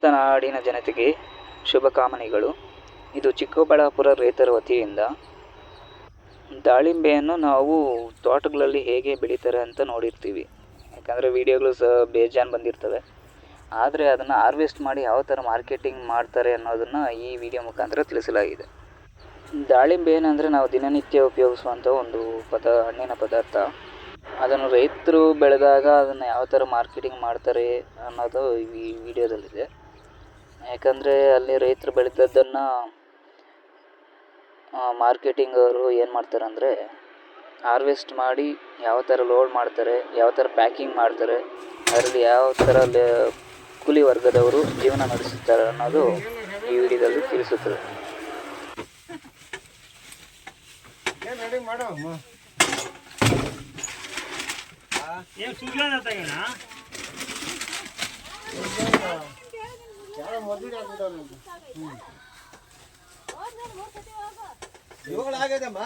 ಸಮಸ್ತ ನಾಡಿನ ಜನತೆಗೆ ಶುಭಕಾಮನೆಗಳು. ಇದು ಚಿಕ್ಕಬಳ್ಳಾಪುರ ರೈತರ ವತಿಯಿಂದ. ದಾಳಿಂಬೆಯನ್ನು ನಾವು ತೋಟಗಳಲ್ಲಿ ಹೇಗೆ ಬೆಳೀತಾರೆ ಅಂತ ನೋಡಿರ್ತೀವಿ, ಯಾಕಂದರೆ ವೀಡಿಯೋಗಳು ಬೇಜಾನ್ ಬಂದಿರ್ತವೆ. ಆದರೆ ಅದನ್ನು ಹಾರ್ವೆಸ್ಟ್ ಮಾಡಿ ಯಾವ ಥರ ಮಾರ್ಕೆಟಿಂಗ್ ಮಾಡ್ತಾರೆ ಅನ್ನೋದನ್ನು ಈ ವಿಡಿಯೋ ಮುಖಾಂತರ ತಿಳಿಸಲಾಗಿದೆ. ದಾಳಿಂಬೆ ಏನಂದರೆ ನಾವು ದಿನನಿತ್ಯ ಉಪಯೋಗಿಸುವಂಥ ಒಂದು ಹಣ್ಣಿನ ಪದಾರ್ಥ. ಅದನ್ನು ರೈತರು ಬೆಳೆದಾಗ ಅದನ್ನು ಯಾವ ಥರ ಮಾರ್ಕೆಟಿಂಗ್ ಮಾಡ್ತಾರೆ ಅನ್ನೋದು ಈ ವಿಡಿಯೋದಲ್ಲಿದೆ. ಯಾಕಂದರೆ ಅಲ್ಲಿ ರೈತರು ಬೆಳೆದದ್ದನ್ನು ಮಾರ್ಕೆಟಿಂಗ್ ಅವರು ಏನು ಮಾಡ್ತಾರೆ ಅಂದರೆ ಹಾರ್ವೆಸ್ಟ್ ಮಾಡಿ ಯಾವ ಥರ ಲೋಡ್ ಮಾಡ್ತಾರೆ, ಯಾವ ಥರ ಪ್ಯಾಕಿಂಗ್ ಮಾಡ್ತಾರೆ, ಅದರಲ್ಲಿ ಯಾವ ಥರ ಕೂಲಿ ವರ್ಗದವರು ಜೀವನ ನಡೆಸುತ್ತಾರೆ ಅನ್ನೋದು ಈ ವಿಡಿಯೋದಲ್ಲಿ ತಿಳಿಸುತ್ತದೆ. ಇವುಗಳಾಗದಮ್ಮ